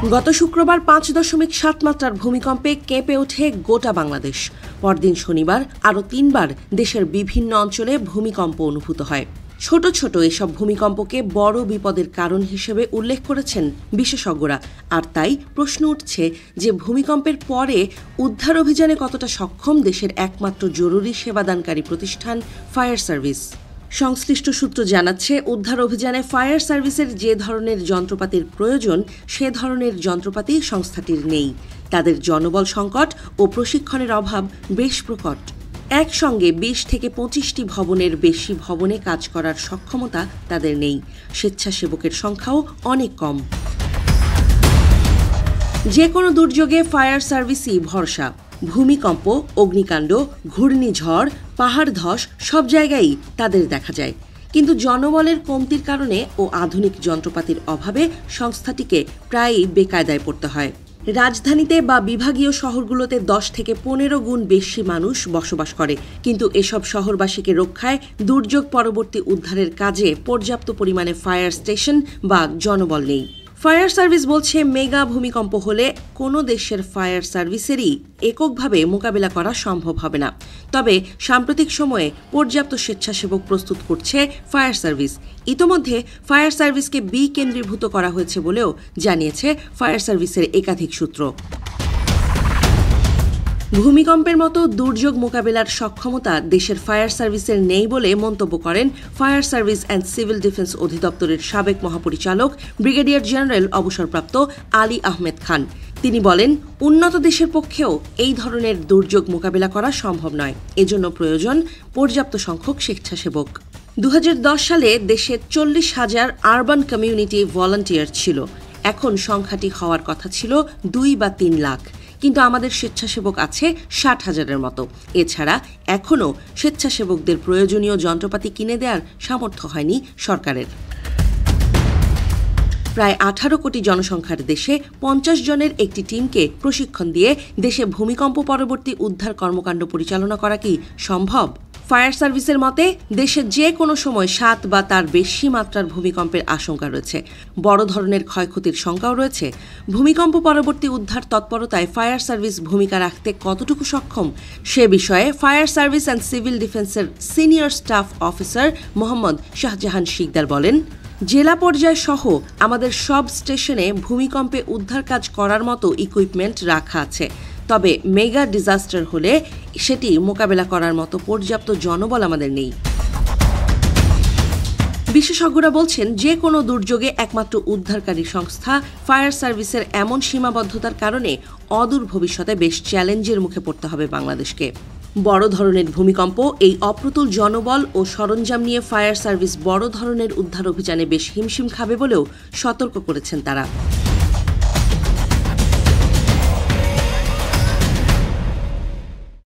গত শুক্রবার 5.7 মাত্রার ভূমিকম্পে কেঁপে ওঠে গোটা বাংলাদেশ। পরদিন শনিবার আরও 3বার দেশের বিভিন্ন অঞ্চলে ভূমিকম্প অনুভূত হয়। ছোট ছোট এসব ভূমিকম্পকে বড় বিপদের কারণ হিসেবে উল্লেখ করেছেন বিশেষজ্ঞরা। আর তাই প্রশ্ন উঠছে যে ভূমিকম্পের পরে উদ্ধার অভিযানে কতটা সক্ষম দেশের একমাত্র জরুরি সেবাদানকারী প্রতিষ্ঠান ফায়ার সার্ভিস। সংশ্লিষ্ট সূত্র জানাচ্ছে, উদ্ধার অভিযানে ফায়ার সার্ভিসের যে ধরনের যন্ত্রপাতির প্রয়োজন সে ধরনের যন্ত্রপাতি সংস্থাটির নেই। তাদের জনবল সংকট ও প্রশিক্ষণের অভাব বেশ প্রকট। একসঙ্গে 20 থেকে 25টি ভবনের বেশি ভবনে কাজ করার সক্ষমতা তাদের নেই। স্বেচ্ছাসেবকের সংখ্যাও অনেক কম। যে কোনো দুর্যোগে ফায়ার সার্ভিসই ভরসা। ভূমিকম্প, অগ্নিকাণ্ড, ঘূর্ণিঝড়, পাহাড় ধস সব জায়গায়ই তাদের দেখা যায়। কিন্তু জনবলের কমতির কারণে ও আধুনিক যন্ত্রপাতির অভাবে সংস্থাটিকে প্রায়ই বেকায়দায় পড়তে হয়। রাজধানীতে বা বিভাগীয় শহরগুলোতে 10 থেকে 15 গুণ বেশি মানুষ বসবাস করে, কিন্তু এসব শহরবাসীকে রক্ষায় দুর্যোগ পরবর্তী উদ্ধারের কাজে পর্যাপ্ত পরিমাণে ফায়ার স্টেশন বা জনবল নেই। ফায়ার সার্ভিস বলছে, মেগা ভূমিকম্প হলে কোনো দেশের ফায়ার সার্ভিসেরই এককভাবে মোকাবিলা করা সম্ভব হবে না। তবে সাম্প্রতিক সময়ে পর্যাপ্ত স্বেচ্ছাসেবক প্রস্তুত করছে ফায়ার সার্ভিস। ইতোমধ্যে ফায়ার সার্ভিসকে বিকেন্দ্রীভূত করা হয়েছে বলেও জানিয়েছে ফায়ার সার্ভিসের একাধিক সূত্র। ভূমিকম্পের মতো দুর্যোগ মোকাবেলার সক্ষমতা দেশের ফায়ার সার্ভিসের নেই বলে মন্তব্য করেন fire service and civil defence অধিদপ্তরের সাবেক মহাপরিচালক ব্রিগেডিয়ার জেনারেল অবসরপ্রাপ্ত আলী আহমেদ খান। তিনি বলেন, উন্নত দেশের পক্ষেও এই ধরনের দুর্যোগ মোকাবেলা করা সম্ভব নয়। এজন্য প্রয়োজন পর্যাপ্ত সংখ্যক স্বেচ্ছাসেবক। 2010 সালে দেশে 40,000 আরবান কমিউনিটি ভলান্টিয়ার ছিল। এখন সংখ্যাটি হওয়ার কথা ছিল 2 বা 3 লাখ। কিন্তু আমাদের স্বেচ্ছাসেবক আছে 60,000-এর মতো। এছাড়া এখনও স্বেচ্ছাসেবকদের প্রয়োজনীয় যন্ত্রপাতি কিনে দেওয়ার সামর্থ্য হয়নি সরকারের। প্রায় 18 কোটি জনসংখ্যার দেশে 50 জনের একটি টিমকে প্রশিক্ষণ দিয়ে দেশে ভূমিকম্প পরবর্তী উদ্ধার কর্মকাণ্ড পরিচালনা করা কি সম্ভব? ফায়ার সার্ভিসের মতে, দেশে যে কোনো সময় 7 বা তার বেশি মাত্রার ভূমিকম্পের আশঙ্কা রয়েছে। বড় ধরনের ক্ষয়ক্ষতির শঙ্কাও রয়েছে। ভূমিকম্প পরবর্তী উদ্ধার তৎপরতায় ফায়ার সার্ভিস ভূমিকা রাখতে কতটুকু সক্ষম সে বিষয়ে ফায়ার সার্ভিস অ্যান্ড সিভিল ডিফেন্সের senior staff officer Mohammad Shahjahan Sikdar বলেন, জেলা পর্যায় সহ আমাদের সব স্টেশনে ভূমিকম্পে উদ্ধার কাজ করার মতো ইকুইপমেন্ট রাখা আছে। তবে মেগা ডিজাস্টার হলে সেটি মোকাবেলা করার মতো পর্যাপ্ত জনবল আমাদের নেই। বিশেষজ্ঞরা বলছেন, যে কোনো দুর্যোগে একমাত্র উদ্ধারকারী সংস্থা ফায়ার সার্ভিসের এমন সীমাবদ্ধতার কারণে অদূর ভবিষ্যতে বেশ চ্যালেঞ্জের মুখে পড়তে হবে বাংলাদেশকে। বড় ধরনের ভূমিকম্প, এই অপ্রতুল জনবল ও সরঞ্জাম নিয়ে ফায়ার সার্ভিস বড় ধরনের উদ্ধার অভিযানে বেশ হিমশিম খাবে বলেও সতর্ক করেছেন তারা।